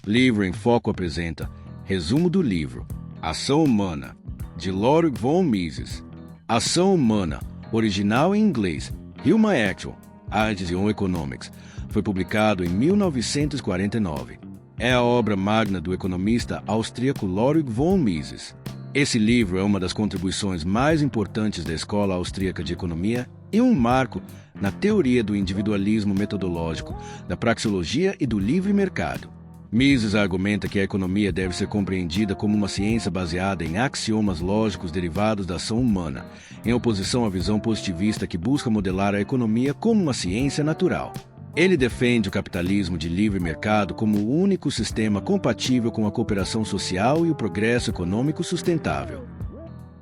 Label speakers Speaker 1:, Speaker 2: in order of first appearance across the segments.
Speaker 1: Livro em Foco apresenta resumo do livro Ação Humana, de Ludwig von Mises. Ação Humana, original em inglês, Human Action, Arts and Economics, foi publicado em 1949. É a obra magna do economista austríaco Ludwig von Mises. Esse livro é uma das contribuições mais importantes da Escola Austríaca de Economia e um marco na teoria do individualismo metodológico, da praxeologia e do livre mercado. Mises argumenta que a economia deve ser compreendida como uma ciência baseada em axiomas lógicos derivados da ação humana, em oposição à visão positivista que busca modelar a economia como uma ciência natural. Ele defende o capitalismo de livre mercado como o único sistema compatível com a cooperação social e o progresso econômico sustentável.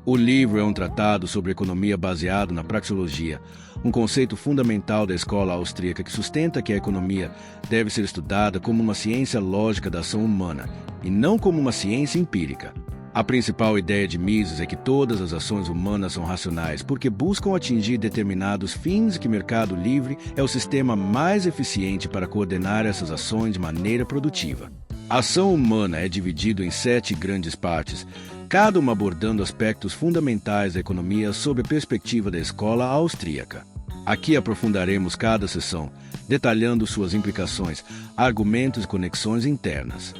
Speaker 1: O livro é um tratado sobre economia baseado na praxeologia, um conceito fundamental da escola austríaca que sustenta que a economia deve ser estudada como uma ciência lógica da ação humana e não como uma ciência empírica. A principal ideia de Mises é que todas as ações humanas são racionais porque buscam atingir determinados fins e que o mercado livre é o sistema mais eficiente para coordenar essas ações de maneira produtiva. A ação humana é dividida em 7 grandes partes, cada uma abordando aspectos fundamentais da economia sob a perspectiva da escola austríaca. Aqui aprofundaremos cada seção, detalhando suas implicações, argumentos e conexões internas.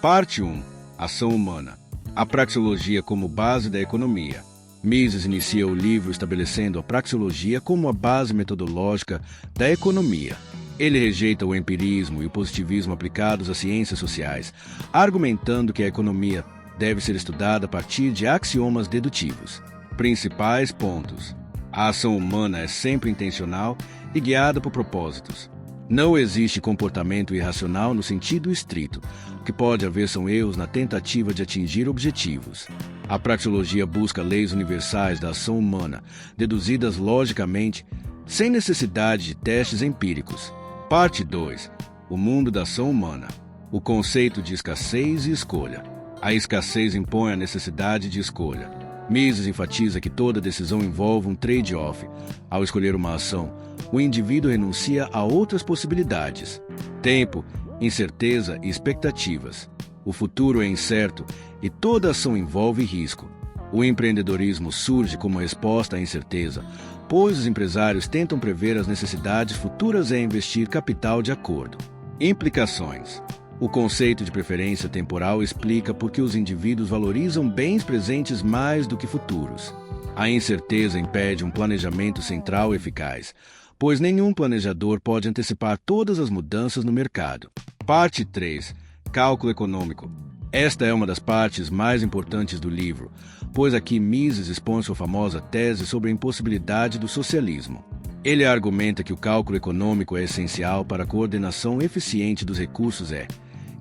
Speaker 1: Parte 1. Ação humana. A praxeologia como base da economia. Mises inicia o livro estabelecendo a praxeologia como a base metodológica da economia. Ele rejeita o empirismo e o positivismo aplicados às ciências sociais, argumentando que a economia deve ser estudada a partir de axiomas dedutivos. Principais pontos. A ação humana é sempre intencional e guiada por propósitos. Não existe comportamento irracional no sentido estrito. O que pode haver são erros na tentativa de atingir objetivos. A praxeologia busca leis universais da ação humana, deduzidas logicamente, sem necessidade de testes empíricos. Parte 2. O mundo da ação humana. O conceito de escassez e escolha. A escassez impõe a necessidade de escolha. Mises enfatiza que toda decisão envolve um trade-off. Ao escolher uma ação, o indivíduo renuncia a outras possibilidades. Tempo, incerteza e expectativas. O futuro é incerto e toda ação envolve risco. O empreendedorismo surge como resposta à incerteza, pois os empresários tentam prever as necessidades futuras e investir capital de acordo. Implicações. O conceito de preferência temporal explica por que os indivíduos valorizam bens presentes mais do que futuros. A incerteza impede um planejamento central eficaz, pois nenhum planejador pode antecipar todas as mudanças no mercado. Parte 3. Cálculo econômico. Esta é uma das partes mais importantes do livro, pois aqui Mises expõe sua famosa tese sobre a impossibilidade do socialismo. Ele argumenta que o cálculo econômico é essencial para a coordenação eficiente dos recursos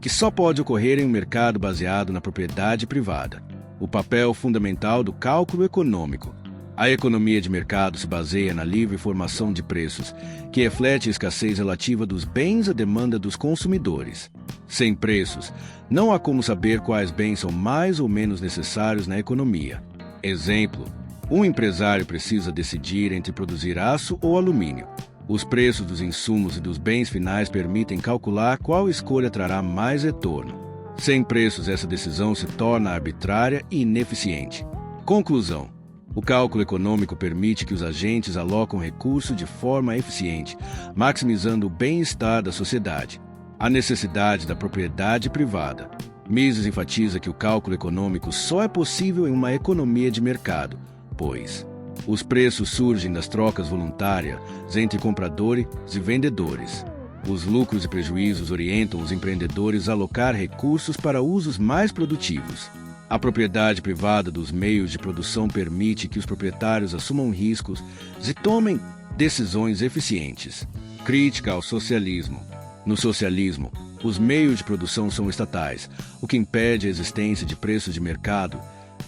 Speaker 1: que só pode ocorrer em um mercado baseado na propriedade privada. O papel fundamental do cálculo econômico. A economia de mercado se baseia na livre formação de preços, que reflete a escassez relativa dos bens à demanda dos consumidores. Sem preços, não há como saber quais bens são mais ou menos necessários na economia. Exemplo: um empresário precisa decidir entre produzir aço ou alumínio. Os preços dos insumos e dos bens finais permitem calcular qual escolha trará mais retorno. Sem preços, essa decisão se torna arbitrária e ineficiente. Conclusão: o cálculo econômico permite que os agentes alocam recursos de forma eficiente, maximizando o bem-estar da sociedade. A necessidade da propriedade privada. Mises enfatiza que o cálculo econômico só é possível em uma economia de mercado, pois os preços surgem das trocas voluntárias entre compradores e vendedores. Os lucros e prejuízos orientam os empreendedores a alocar recursos para usos mais produtivos. A propriedade privada dos meios de produção permite que os proprietários assumam riscos e tomem decisões eficientes. Crítica ao socialismo. No socialismo, os meios de produção são estatais, o que impede a existência de preços de mercado,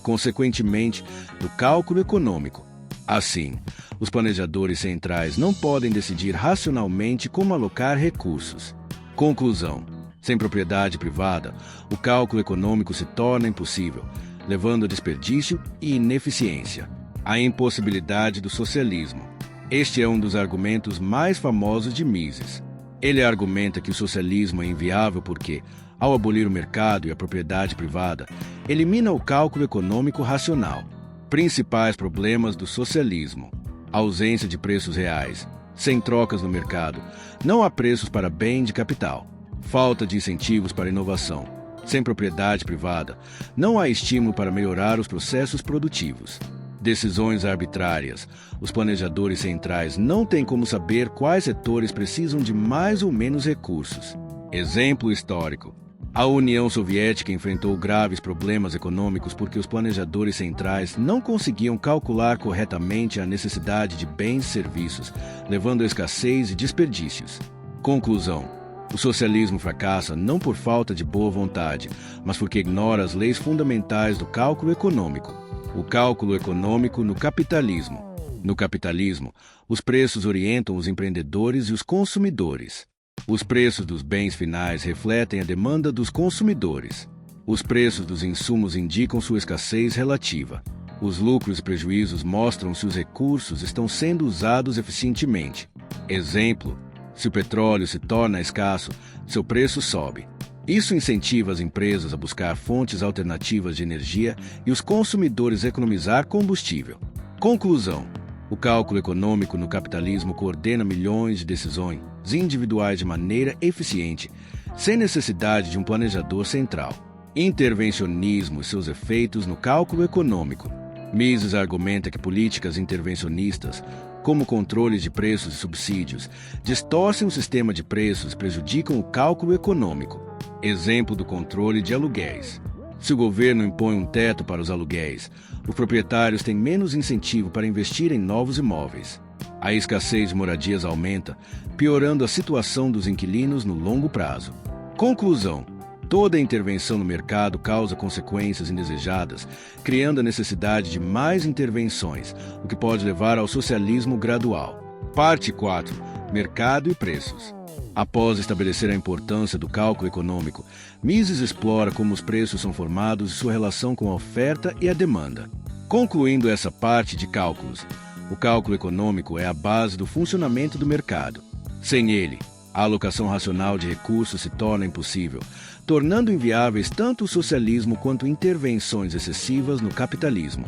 Speaker 1: consequentemente, do cálculo econômico. Assim, os planejadores centrais não podem decidir racionalmente como alocar recursos. Conclusão: sem propriedade privada, o cálculo econômico se torna impossível, levando a desperdício e ineficiência. A impossibilidade do socialismo. Este é um dos argumentos mais famosos de Mises. Ele argumenta que o socialismo é inviável porque, Ao abolir o mercado e a propriedade privada, elimina o cálculo econômico racional. Principais problemas do socialismo: ausência de preços reais. Sem trocas no mercado, não há preços para bem de capital. Falta de incentivos para inovação. Sem propriedade privada, não há estímulo para melhorar os processos produtivos. Decisões arbitrárias. Os planejadores centrais não têm como saber quais setores precisam de mais ou menos recursos. Exemplo histórico: a União Soviética enfrentou graves problemas econômicos porque os planejadores centrais não conseguiam calcular corretamente a necessidade de bens e serviços, levando a escassez e desperdícios. Conclusão: o socialismo fracassa não por falta de boa vontade, mas porque ignora as leis fundamentais do cálculo econômico. O cálculo econômico no capitalismo. No capitalismo, os preços orientam os empreendedores e os consumidores. Os preços dos bens finais refletem a demanda dos consumidores. Os preços dos insumos indicam sua escassez relativa. Os lucros e prejuízos mostram se os recursos estão sendo usados eficientemente. Exemplo: se o petróleo se torna escasso, seu preço sobe. Isso incentiva as empresas a buscar fontes alternativas de energia e os consumidores a economizar combustível. Conclusão: o cálculo econômico no capitalismo coordena milhões de decisões individuais de maneira eficiente, sem necessidade de um planejador central. Intervencionismo e seus efeitos no cálculo econômico. Mises argumenta que políticas intervencionistas, como controles de preços e subsídios, distorcem o sistema de preços e prejudicam o cálculo econômico. Exemplo do controle de aluguéis. Se o governo impõe um teto para os aluguéis, os proprietários têm menos incentivo para investir em novos imóveis. A escassez de moradias aumenta, piorando a situação dos inquilinos no longo prazo. Conclusão: toda intervenção no mercado causa consequências indesejadas, criando a necessidade de mais intervenções, o que pode levar ao socialismo gradual. Parte 4. Mercado e preços. Após estabelecer a importância do cálculo econômico, Mises explora como os preços são formados e sua relação com a oferta e a demanda. Concluindo essa parte de cálculos, o cálculo econômico é a base do funcionamento do mercado. Sem ele, a alocação racional de recursos se torna impossível, tornando inviáveis tanto o socialismo quanto intervenções excessivas no capitalismo.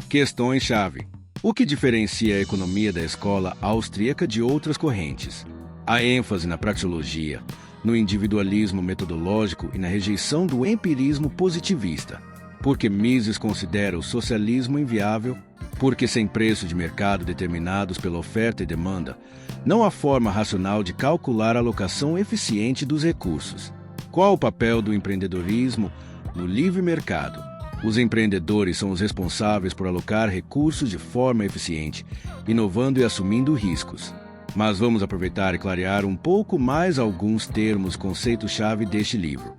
Speaker 1: Questões-chave: o que diferencia a economia da escola austríaca de outras correntes? A ênfase na praxeologia, no individualismo metodológico e na rejeição do empirismo positivista. Porque Mises considera o socialismo inviável, porque sem preço de mercado determinados pela oferta e demanda, não há forma racional de calcular a alocação eficiente dos recursos. Qual o papel do empreendedorismo no livre mercado? Os empreendedores são os responsáveis por alocar recursos de forma eficiente, inovando e assumindo riscos. Mas vamos aproveitar e clarear um pouco mais alguns termos conceitos-chave deste livro.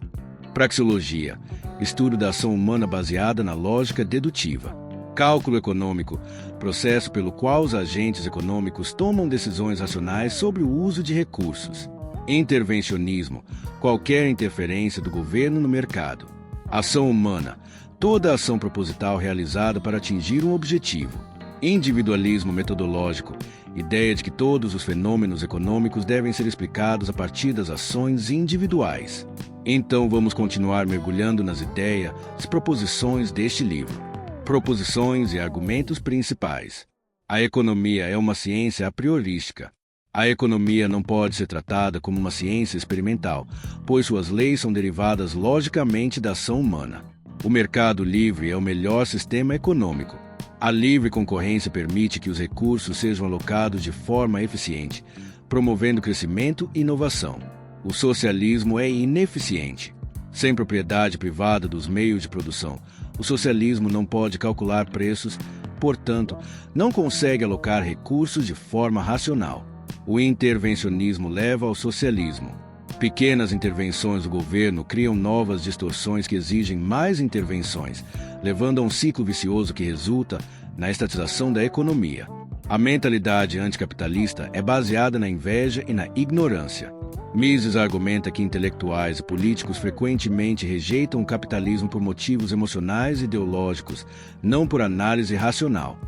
Speaker 1: Praxeologia, estudo da ação humana baseada na lógica dedutiva. Cálculo econômico, processo pelo qual os agentes econômicos tomam decisões racionais sobre o uso de recursos. Intervencionismo, qualquer interferência do governo no mercado. Ação humana, toda ação proposital realizada para atingir um objetivo. Individualismo metodológico, ideia de que todos os fenômenos econômicos devem ser explicados a partir das ações individuais. Então vamos continuar mergulhando nas ideias e proposições deste livro. Proposições e argumentos principais. A economia é uma ciência a priorística. A economia não pode ser tratada como uma ciência experimental, pois suas leis são derivadas logicamente da ação humana. O mercado livre é o melhor sistema econômico. A livre concorrência permite que os recursos sejam alocados de forma eficiente, promovendo crescimento e inovação. O socialismo é ineficiente. Sem propriedade privada dos meios de produção, o socialismo não pode calcular preços, portanto, não consegue alocar recursos de forma racional. O intervencionismo leva ao socialismo. Pequenas intervenções do governo criam novas distorções que exigem mais intervenções, levando a um ciclo vicioso que resulta na estatização da economia. A mentalidade anticapitalista é baseada na inveja e na ignorância. Mises argumenta que intelectuais e políticos frequentemente rejeitam o capitalismo por motivos emocionais e ideológicos, não por análise racional.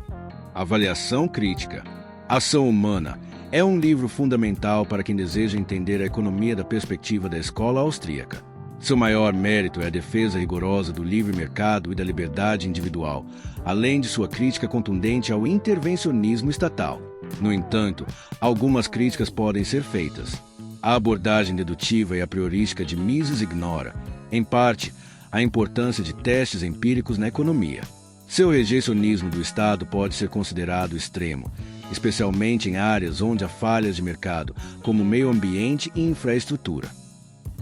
Speaker 1: Avaliação crítica. Ação humana é um livro fundamental para quem deseja entender a economia da perspectiva da escola austríaca. Seu maior mérito é a defesa rigorosa do livre mercado e da liberdade individual, além de sua crítica contundente ao intervencionismo estatal. No entanto, algumas críticas podem ser feitas. A abordagem dedutiva e a priorística de Mises ignora, em parte, a importância de testes empíricos na economia. Seu rejeicionismo do Estado pode ser considerado extremo, especialmente em áreas onde há falhas de mercado, como meio ambiente e infraestrutura.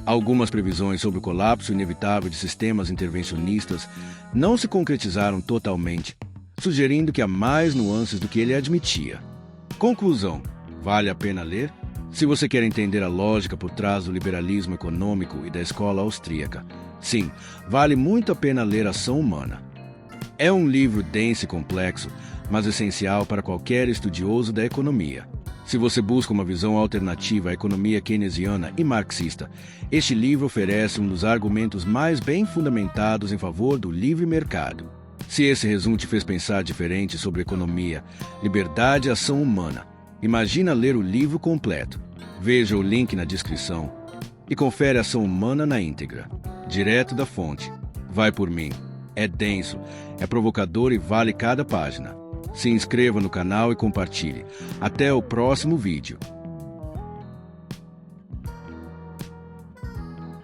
Speaker 1: Algumas previsões sobre o colapso inevitável de sistemas intervencionistas não se concretizaram totalmente, sugerindo que há mais nuances do que ele admitia. Conclusão: vale a pena ler? Se você quer entender a lógica por trás do liberalismo econômico e da escola austríaca, sim, vale muito a pena ler Ação Humana. É um livro denso e complexo, mas essencial para qualquer estudioso da economia. Se você busca uma visão alternativa à economia keynesiana e marxista, este livro oferece um dos argumentos mais bem fundamentados em favor do livre mercado. Se esse resumo te fez pensar diferente sobre economia, liberdade e ação humana, imagina ler o livro completo. Veja o link na descrição e confere Ação Humana na íntegra, direto da fonte. Vai por mim. É denso, é provocador e vale cada página. Se inscreva no canal e compartilhe. Até o próximo vídeo.